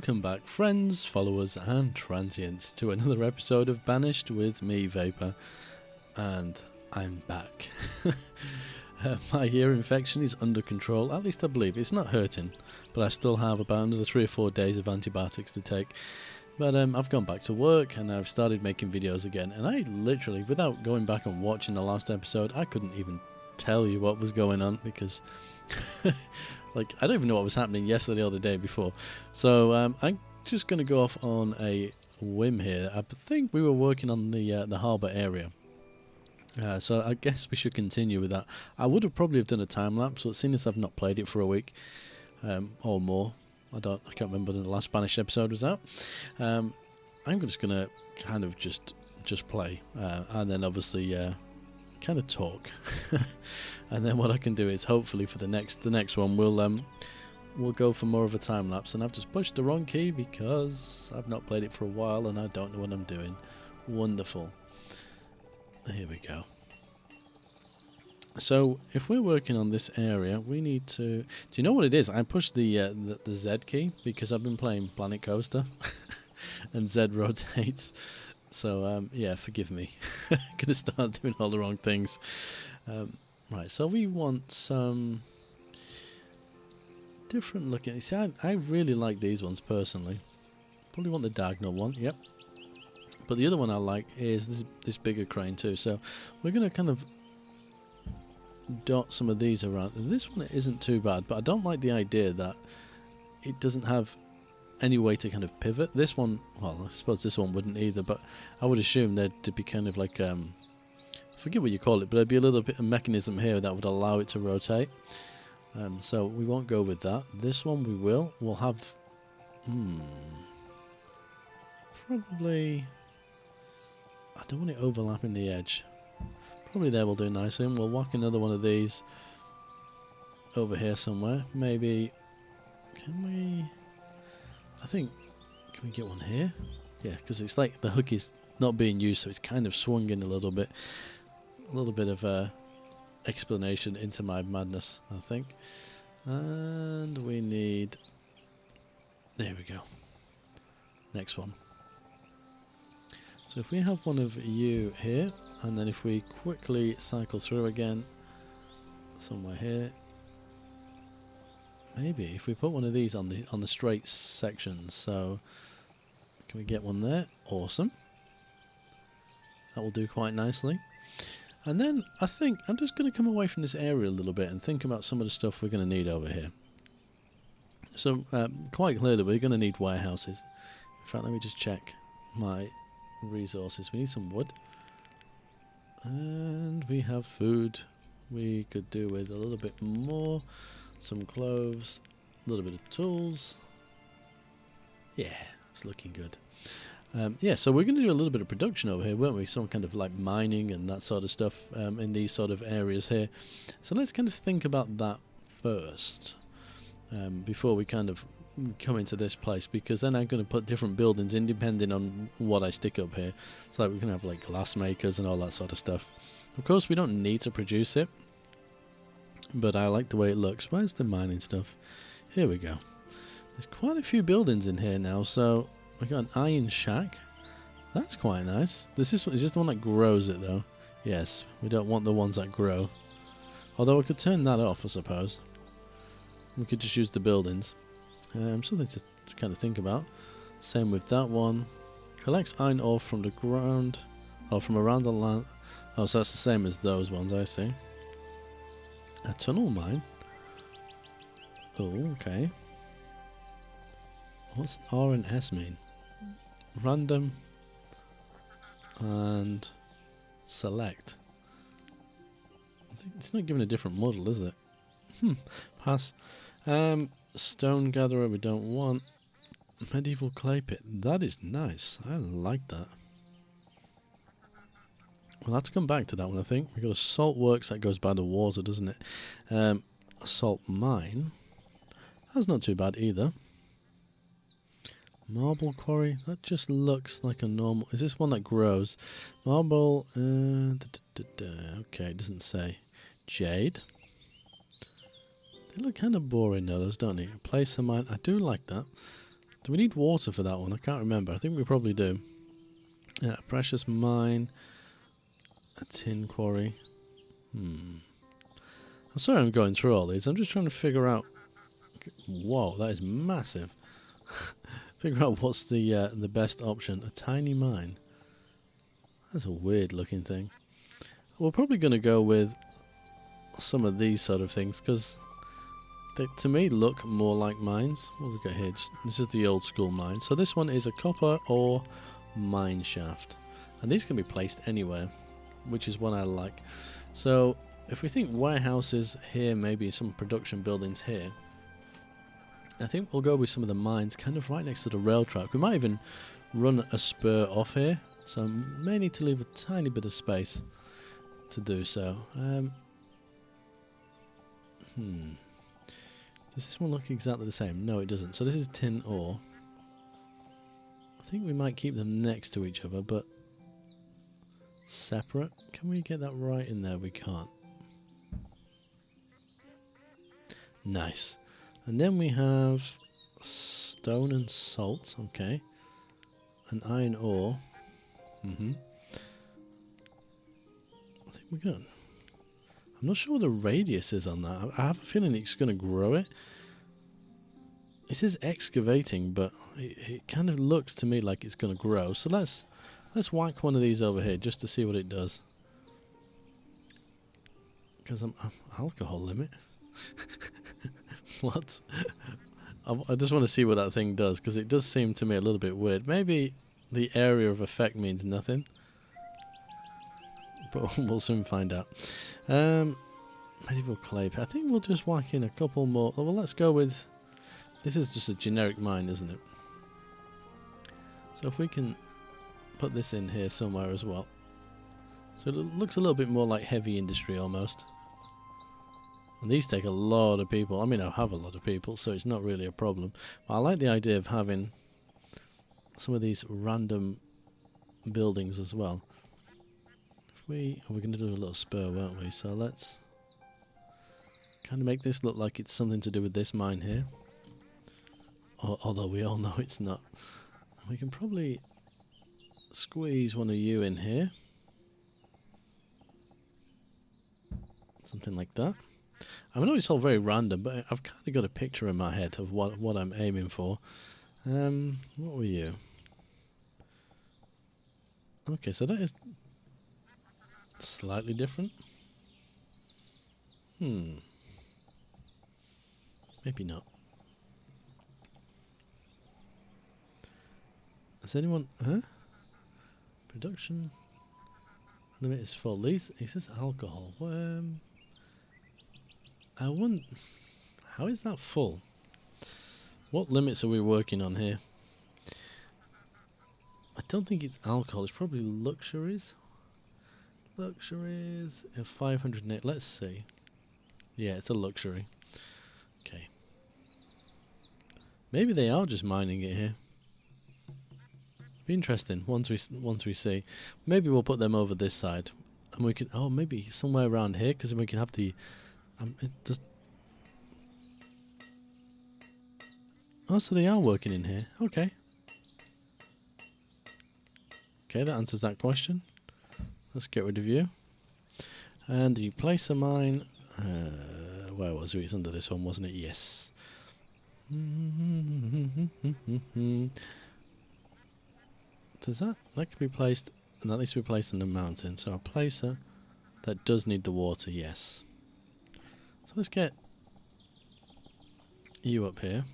Welcome back, friends, followers, and transients, to another episode of Banished with me, Vapor, and I'm back. My ear infection is under control, at least I believe. It's not hurting, but I still have about another 3 or 4 days of antibiotics to take. But I've gone back to work and I've started making videos again, and I literally, without going back and watching the last episode, I couldn't even tell you what was going on because like I don't even know what was happening yesterday or the day before. So I'm just going to go off on a whim here. I think we were working on the harbour area. So I guess we should continue with that. I would have probably have done a time lapse, but seeing as I've not played it for a week or more, I can't remember when the last Spanish episode was out. I'm just gonna kind of just play, and then obviously kind of talk, and then what I can do is hopefully for the next one we'll go for more of a time lapse. And I've just pushed the wrong key because I've not played it for a while and I don't know what I'm doing. Wonderful. Here we go. So if we're working on this area, we need to... Do you know what it is? I pushed the Z key because I've been playing Planet Coaster and Z rotates. So yeah, forgive me. Gonna start doing all the wrong things. Right, so we want some different looking... See, I really like these ones personally. Probably want the diagonal one, yep. But the other one I like is this bigger crane too. So we're going to kind of dot some of these around. And this one isn't too bad, but I don't like the idea that it doesn't have any way to kind of pivot. This one, well, I suppose this one wouldn't either, but I would assume there'd be kind of like, forget what you call it, but there'd be a little bit of mechanism here that would allow it to rotate. So we won't go with that. This one we will. We'll have, probably... I don't want it overlapping the edge. Probably there will do nicely. And we'll whack another one of these over here somewhere. Maybe... Can we... I think... Can we get one here? Yeah, because it's like the hook is not being used, so it's kind of swung in a little bit. A little bit of explanation into my madness, I think. And we need... There we go. Next one. So if we have one of you here, and then if we quickly cycle through again, somewhere here, maybe if we put one of these on the straight sections. So can we get one there? Awesome. That will do quite nicely. And then I think I'm just going to come away from this area a little bit and think about some of the stuff we're going to need over here. So quite clearly we're going to need warehouses. In fact, let me just check my resources. We need some wood, and we have food. We could do with a little bit more, some cloves, a little bit of tools. Yeah, it's looking good. Yeah, so we're going to do a little bit of production over here, weren't we? Some kind of like mining and that sort of stuff in these sort of areas here. So let's kind of think about that first before we kind of come into this place, because then I'm going to put different buildings in depending on what I stick up here. So like we're going to have like glass makers and all that sort of stuff. Of course we don't need to produce it, but I like the way it looks. Where's the mining stuff? Here we go. There's quite a few buildings in here now. So we've got an iron shack. That's quite nice. Is this the one that grows it though? Yes, we don't want the ones that grow. Although I could turn that off, I suppose. We could just use the buildings. Something to kind of think about. Same with that one. Collects iron ore from the ground, or from around the land. Oh, so that's the same as those ones, I see. A tunnel mine. Oh, okay. What's R and S mean? Random and select. It's not giving a different model, is it? Pass. Stone gatherer we don't want. Medieval clay pit. That is nice. I like that. We'll have to come back to that one, I think. We've got a salt works that goes by the water, doesn't it? A salt mine. That's not too bad either. Marble quarry. That just looks like a normal... Is this one that grows? Marble... Okay, it doesn't say. Jade. They look kind of boring though, those, don't they? Place of mine. I do like that. Do we need water for that one? I can't remember. I think we probably do. Yeah, a precious mine. A tin quarry. I'm sorry I'm going through all these. I'm just trying to figure out... Whoa, that is massive. Figure out what's the best option. A tiny mine. That's a weird looking thing. We're probably going to go with some of these sort of things because they, to me, look more like mines. What have we got here? This is the old school mine. So this one is a copper ore mine shaft. And these can be placed anywhere, which is what I like. So if we think warehouses here, maybe some production buildings here, I think we'll go with some of the mines kind of right next to the rail track. We might even run a spur off here, so may need to leave a tiny bit of space to do so. Does this one look exactly the same? No, it doesn't. So this is tin ore. I think we might keep them next to each other, but separate. Can we get that right in there? We can't. Nice. And then we have stone and salt, okay. And iron ore. I think we're good. I'm not sure what the radius is on that. I have a feeling it's going to grow it. It says excavating, but it kind of looks to me like it's going to grow. So let's whack one of these over here just to see what it does. Because I'm alcohol limit. What? I just want to see what that thing does, because it does seem to me a little bit weird. Maybe the area of effect means nothing, but we'll soon find out. Medieval clay. I think we'll just whack in a couple more. Well, let's go with... This is just a generic mine, isn't it? So if we can put this in here somewhere as well. So it looks a little bit more like heavy industry almost. And these take a lot of people. I mean, I have a lot of people, so it's not really a problem. But I like the idea of having some of these random buildings as well. If we're going to do a little spur, weren't we? So let's kind of make this look like it's something to do with this mine here. Although we all know it's not. We can probably squeeze one of you in here. Something like that. I know it's all very random, but I've kind of got a picture in my head of what I'm aiming for. What were you? Okay, so that is slightly different. Maybe not. Has anyone... Huh? Production limit is full. He says alcohol. I wouldn't... How is that full? What limits are we working on here? I don't think it's alcohol. It's probably luxuries. Luxuries of 508. Let's see. Yeah, it's a luxury. Okay. Maybe they are just mining it here. Be interesting once we see. Maybe we'll put them over this side, and we can. Oh, maybe somewhere around here, because then we can have the. It just. Oh, so they are working in here. Okay. Okay, that answers that question. Let's get rid of you. And you place a mine. Where was it? It's under this one, wasn't it? Yes. Does that could be placed, and that needs to be placed in the mountain. So I'll place it. That does need the water, yes. So let's get you up here.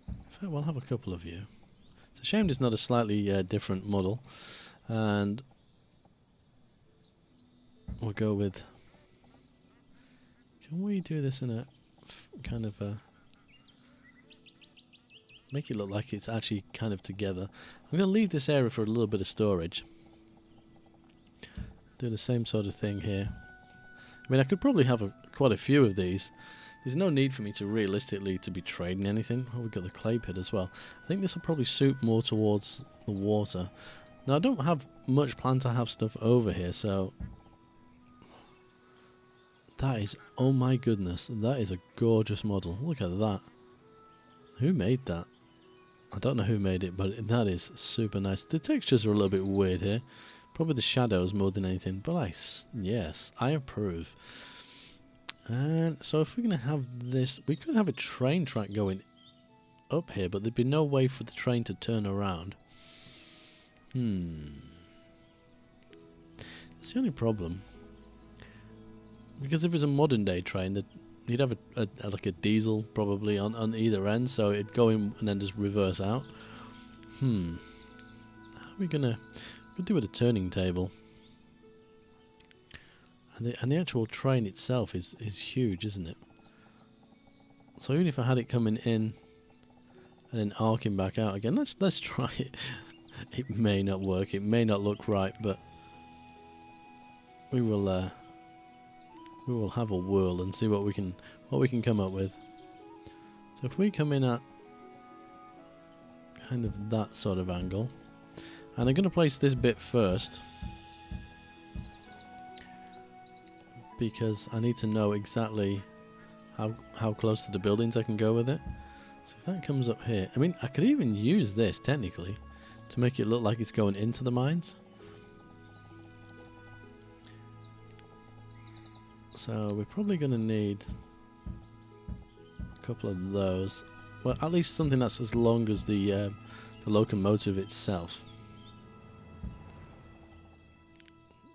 In fact, we'll have a couple of you. It's a shame there's not a slightly different model, and we'll go with. Can we do this in a kind of a? Make it look like it's actually kind of together. I'm going to leave this area for a little bit of storage. Do the same sort of thing here. I mean, I could probably have quite a few of these. There's no need for me to realistically to be trading anything. Oh, we've got the clay pit as well. I think this will probably suit more towards the water. Now, I don't have much plan to have stuff over here, so... That is... Oh my goodness, that is a gorgeous model. Look at that. Who made that? I don't know who made it, but that is super nice. The textures are a little bit weird here. Probably the shadows more than anything, but yes, I approve. And so if we're going to have this, we could have a train track going up here, but there'd be no way for the train to turn around. That's the only problem. Because if it's a modern day train, you'd have like a diesel probably on either end, so it'd go in and then just reverse out. How are we gonna... We'll do with a turning table. And the actual train itself is huge, isn't it? So even if I had it coming in and then arcing back out again, let's try it. It may not work, it may not look right, but we will have a whirl and see what we can come up with. So if we come in at kind of that sort of angle, and I'm going to place this bit first because I need to know exactly how close to the buildings I can go with it. So if that comes up here, I mean, I could even use this technically to make it look like it's going into the mines. So we're probably going to need a couple of those. Well, at least something that's as long as the locomotive itself.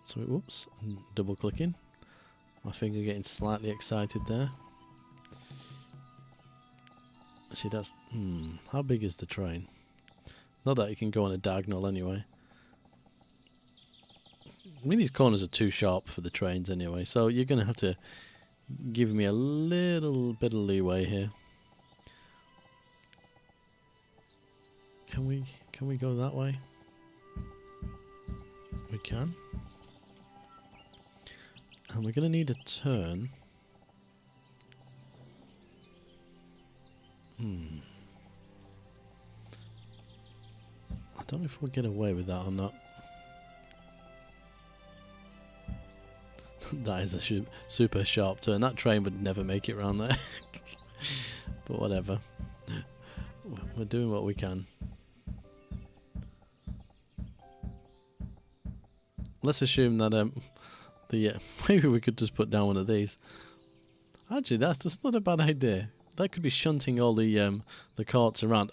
So, whoops, double clicking. My finger getting slightly excited there. See, that's... how big is the train? Not that it can go on a diagonal anyway. I mean, these corners are too sharp for the trains anyway, so you're going to have to give me a little bit of leeway here. Can we go that way? We can. And we're going to need a turn. I don't know if we'll get away with that or not. That is a super sharp turn. That train would never make it round there. But whatever. We're doing what we can. Let's assume that maybe we could just put down one of these. Actually, that's not a bad idea. That could be shunting all the carts around.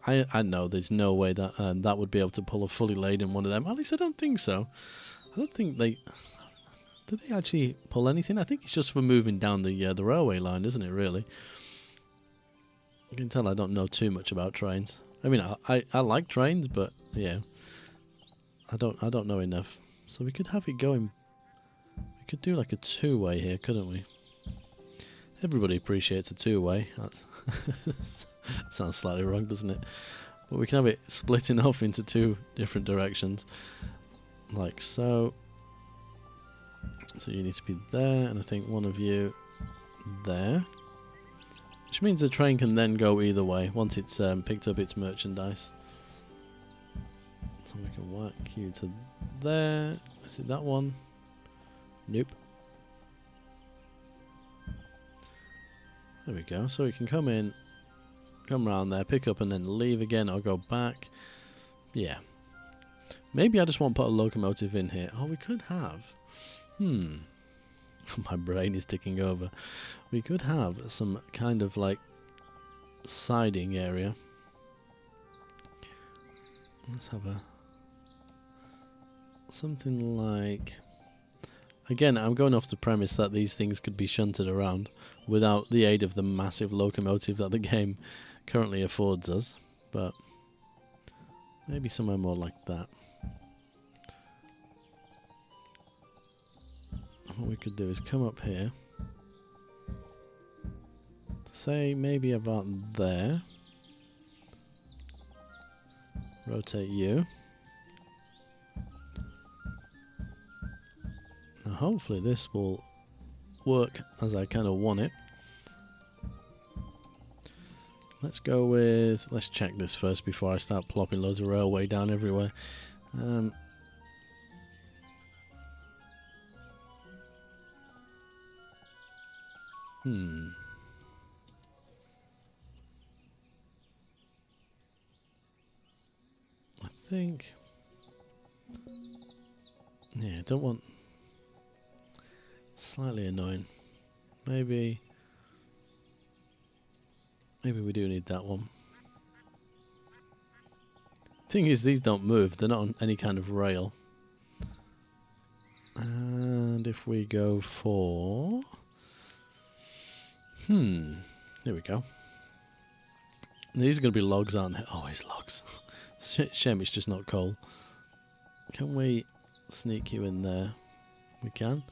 I know there's no way that that would be able to pull a fully laden one of them. At least I don't think so. I don't think they... Did they actually pull anything? I think it's just for moving down the railway line, isn't it, really? You can tell I don't know too much about trains. I mean, I like trains, but yeah. I don't know enough. So we could have it going... We could do like a two-way here, couldn't we? Everybody appreciates a two-way. Sounds slightly wrong, doesn't it? But we can have it splitting off into two different directions. Like so. So you need to be there, and I think one of you there. Which means the train can then go either way once it's picked up its merchandise. So we can whack you to there. Is it that one? Nope. There we go. So we can come in, come around there, pick up and then leave again or go back. Yeah. Maybe I just won't put a locomotive in here. Oh, we could have... My brain is ticking over. We could have some kind of like siding area. Let's have something like... Again, I'm going off the premise that these things could be shunted around without the aid of the massive locomotive that the game currently affords us. But maybe somewhere more like that. What we could do is come up here, say maybe about there, rotate you. Now hopefully this will work as I kind of want it. Let's go with, let's check this first before I start plopping loads of railway down everywhere. think... Yeah, I don't want... Slightly annoying. Maybe we do need that one. Thing is, these don't move. They're not on any kind of rail. And if we go for... There we go. These are going to be logs, aren't they? Always logs. Shame it's just not coal. Can we sneak you in there? We can.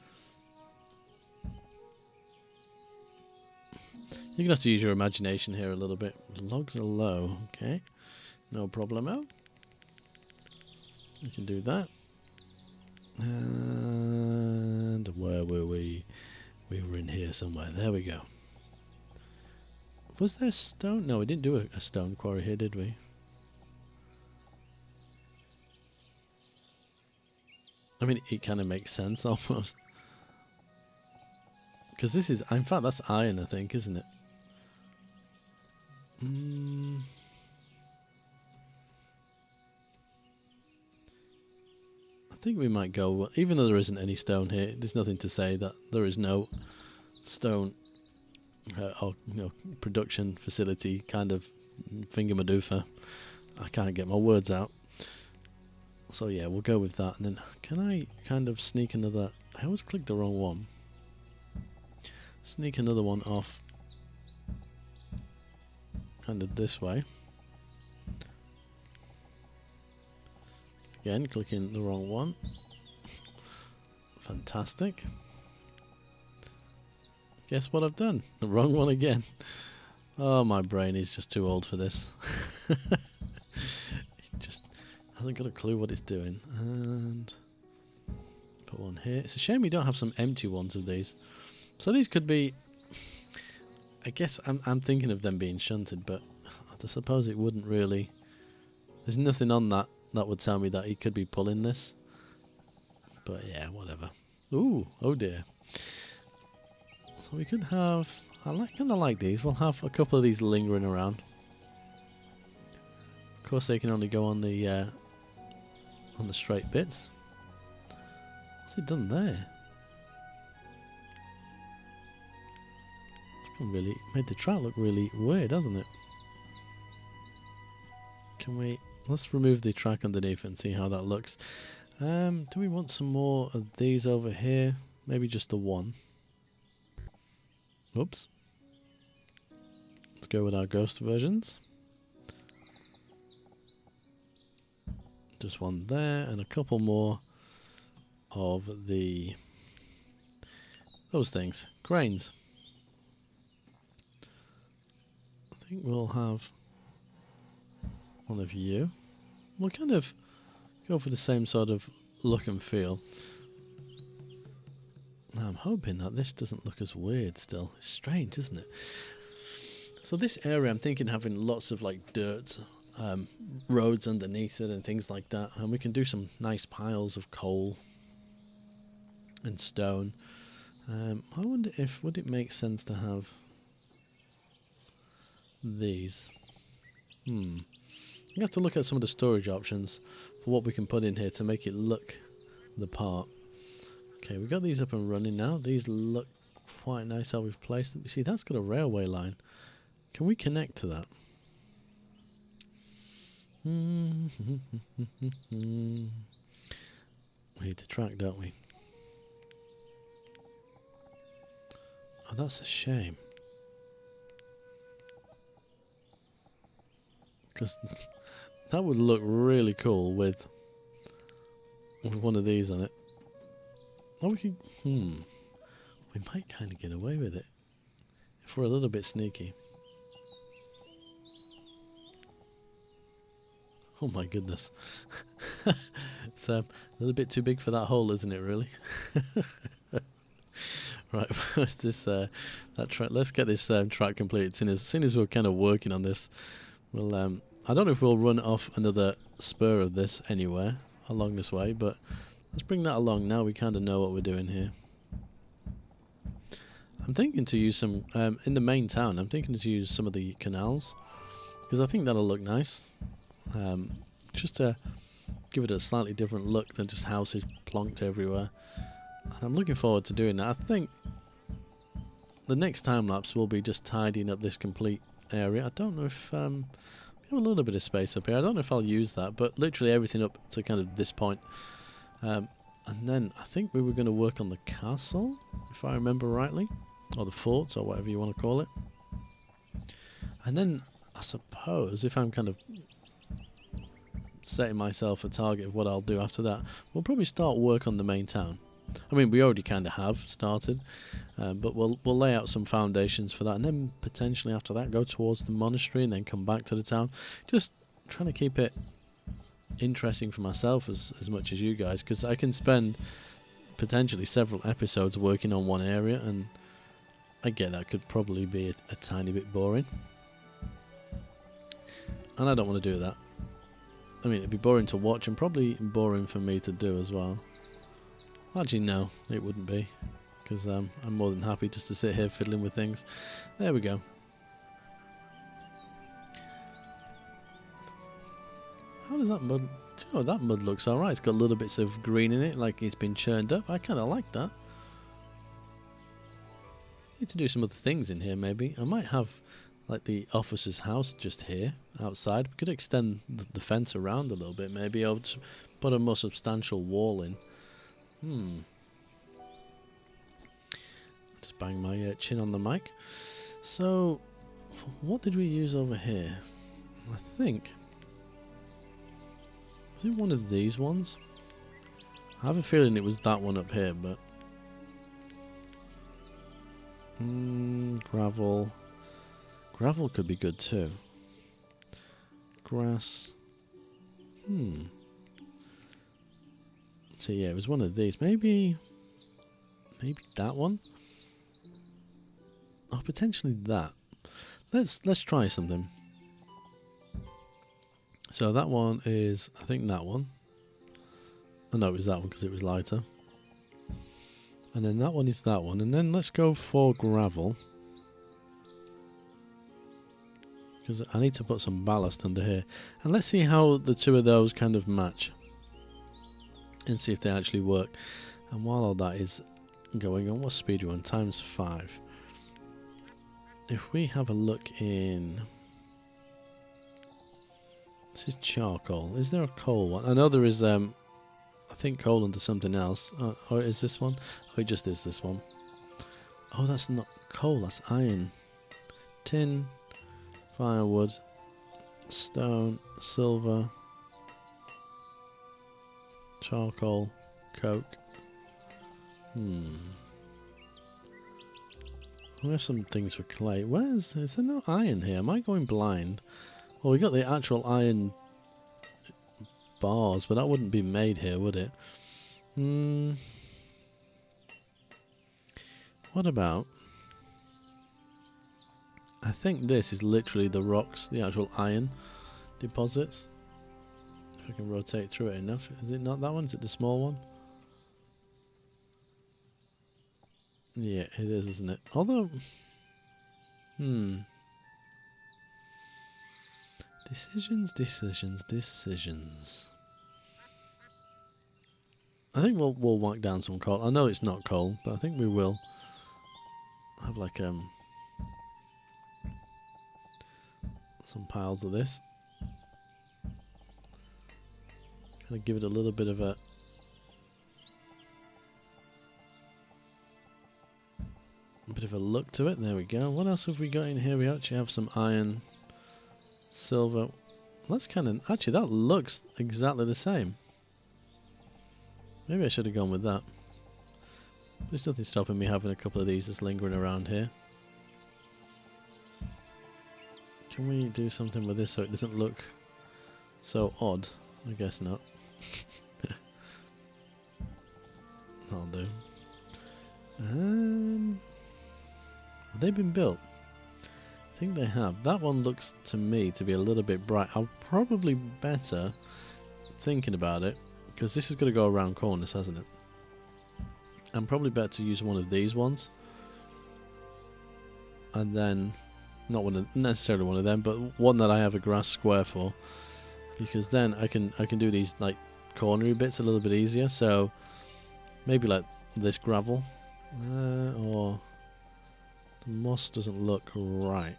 You're going to have to use your imagination here a little bit. Logs are low. Okay. No problemo. We can do that. And where were we? We were in here somewhere. There we go. Was there stone? No, we didn't do a stone quarry here, did we? I mean, it kind of makes sense almost. Because this is, in fact, that's iron, I think, isn't it? I think we might go, even though there isn't any stone here, there's nothing to say that there is no stone or production facility kind of thingamadoofa. I can't get my words out. So yeah, we'll go with that. And then can I kind of sneak another... I always clicked the wrong one. Sneak another one off kind of this way. Again, clicking the wrong one. Fantastic. Guess what I've done? The wrong one again. Oh, my brain is just too old for this. It just hasn't got a clue what it's doing. And put one here. It's a shame we don't have some empty ones of these. So these could be... I guess I'm thinking of them being shunted, but I suppose it wouldn't really... There's nothing on that would tell me that he could be pulling this. But yeah, whatever. Ooh, oh dear. So we could have... I kind of like these. We'll have a couple of these lingering around. Of course, they can only go on the straight bits. What's it done there? It's gone really made the track look really weird, hasn't it? Can we? Let's remove the track underneath and see how that looks. Do we want some more of these over here? Maybe just the one. Oops. Let's go with our ghost versions. Just one there and a couple more of those things. Cranes. I think we'll have one of you. We'll kind of go for the same sort of look and feel. Now I'm hoping that this doesn't look as weird still. It's strange, isn't it? So this area, I'm thinking having lots of like dirt, roads underneath it and things like that. And we can do some nice piles of coal and stone. I wonder if, would it make sense to have these? You have to look at some of the storage options for what we can put in here to make it look the part. Okay, we've got these up and running now. These look quite nice how we've placed them. You see, that's got a railway line. Can we connect to that? We need to track, don't we? Oh, that's a shame. Because that would look really cool with one of these on it. Oh, we could... we might kind of get away with it if we're a little bit sneaky. Oh my goodness. It's a little bit too big for that hole, isn't it, really? Right, what's this, that track? Let's get this track completed. As soon as we're kind of working on this, we'll, I don't know if we'll run off another spur of this anywhere along this way, but let's bring that along now. We kind of know what we're doing here. I'm thinking to use some, in the main town, I'm thinking to use some of the canals, because I think that'll look nice. Just to give it a slightly different look than just houses plonked everywhere. And I'm looking forward to doing that. I think the next time lapse will be just tidying up this complete area. I don't know if we have a little bit of space up here. I don't know if I'll use that, but literally everything up to kind of this point. And then I think we were going to work on the castle, if I remember rightly, or the fort, or whatever you want to call it. And then I suppose if I'm kind of setting myself a target of what I'll do after that, we'll probably start work on the main town. I mean, we already kind of have started, but we'll lay out some foundations for that, and then potentially after that go towards the monastery and then come back to the town. Just trying to keep it interesting for myself as much as you guys, because I can spend potentially several episodes working on one area, and I get that could probably be a tiny bit boring, and I don't want to do that. I mean, it'd be boring to watch and probably boring for me to do as well. Actually, no, it wouldn't be, because I'm more than happy just to sit here fiddling with things. There we go. How does that mud... Oh, that mud looks alright. It's got little bits of green in it, like it's been churned up. I kind of like that. Need to do some other things in here, maybe. I might have, like, the officer's house just here, outside. We could extend the fence around a little bit, maybe, or just put a more substantial wall in. Just bang my chin on the mic. So, what did we use over here? I think... Was it one of these ones? I have a feeling it was that one up here, but... gravel. Gravel could be good too. Grass. So yeah, it was one of these. Maybe that one? Or potentially that. Let's try something. So that one is, I think that one. Oh no, it was that one because it was lighter. And then that one is that one. And then let's go for gravel. Because I need to put some ballast under here. And let's see how the two of those kind of match. And see if they actually work. And while all that is going on, what's speed run? Times 5. If we have a look in... This is charcoal. Is there a coal one? I know there is, I think coal under something else. Or is this one? Oh, it just is this one. Oh, that's not coal, that's iron. Tin, firewood, stone, silver, charcoal, coke. We have some things for clay. Is there no iron here? Am I going blind? Well, we got the actual iron bars, but that wouldn't be made here, would it? What about... I think this is literally the rocks, the actual iron deposits. If I can rotate through it enough. Is it not that one? Is it the small one? Yeah, it is, isn't it? Although... Decisions. I think we'll whack down some coal. I know it's not coal, but I think we will have like some piles of this. Kind of give it a little bit of a look to it. There we go. What else have we got in here? We actually have some iron. Silver. That's kind of... Actually, that looks exactly the same. Maybe I should have gone with that. There's nothing stopping me having a couple of these just lingering around here. Can we do something with this so it doesn't look so odd? I guess not. That'll do. Have they been built? I think they have. That one looks to me to be a little bit bright. I'll probably better, thinking about it, because this is going to go around corners, hasn't it? I'm probably better to use one of these ones. And then, not necessarily one of them, but one that I have a grass square for. Because then I can do these like cornery bits a little bit easier. So maybe like this gravel, or the moss doesn't look right.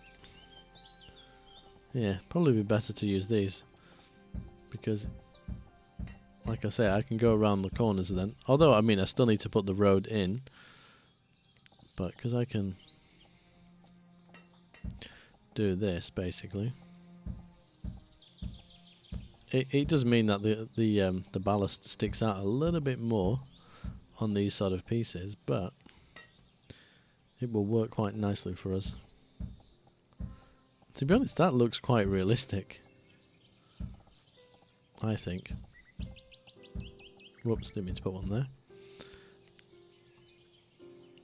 Yeah, probably be better to use these because, like I say, I can go around the corners then. Although, I mean, I still need to put the road in, but because I can do this basically, it does mean that the ballast sticks out a little bit more on these sort of pieces, but it will work quite nicely for us. To be honest, that looks quite realistic, I think. Whoops, didn't mean to put one there.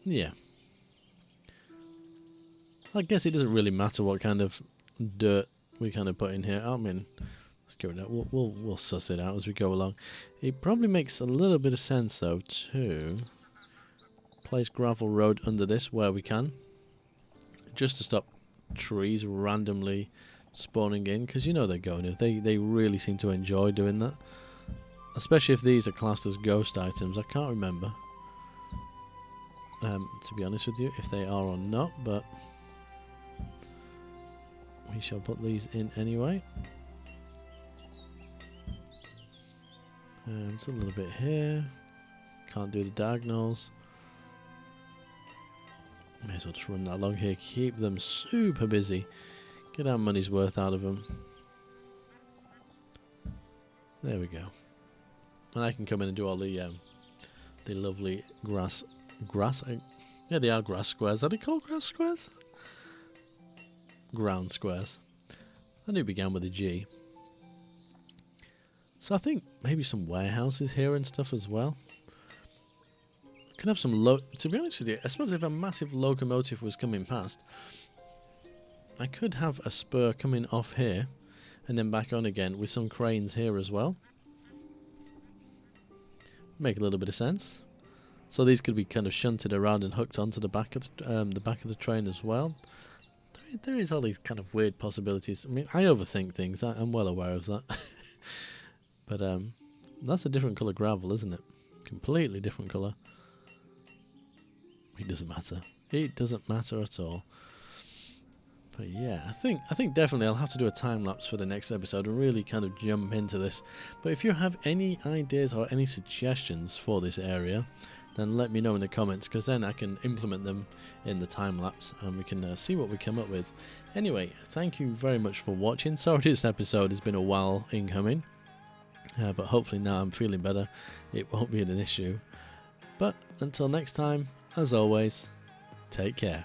Yeah. I guess it doesn't really matter what kind of dirt we kind of put in here. I mean, let's go with that. We'll suss it out as we go along. It probably makes a little bit of sense though to place gravel road under this where we can, just to stop trees randomly spawning in, because you know they're going to. They really seem to enjoy doing that, especially if these are classed as ghost items. I can't remember, to be honest with you, if they are or not, but we shall put these in anyway. Just a little bit here. Can't do the diagonals. May as well just run that along here. Keep them super busy. Get our money's worth out of them. There we go. And I can come in and do all the lovely grass. Yeah, they are grass squares. Are they called grass squares? Ground squares. I knew it began with a G. So I think maybe some warehouses here and stuff as well. Can have some to be honest with you, I suppose if a massive locomotive was coming past, I could have a spur coming off here and then back on again with some cranes here as well. Make a little bit of sense. So these could be kind of shunted around and hooked onto the back of the train as well. There is all these kind of weird possibilities. I mean, I overthink things. I'm well aware of that. But that's a different colour gravel, isn't it? Completely different colour. It doesn't matter. It doesn't matter at all. But yeah, I think definitely I'll have to do a time lapse for the next episode and really kind of jump into this. But if you have any ideas or any suggestions for this area, then let me know in the comments, because then I can implement them in the time lapse and we can see what we come up with. Anyway, thank you very much for watching. Sorry this episode has been a while incoming, but hopefully now I'm feeling better. It won't be an issue. But until next time, as always, take care.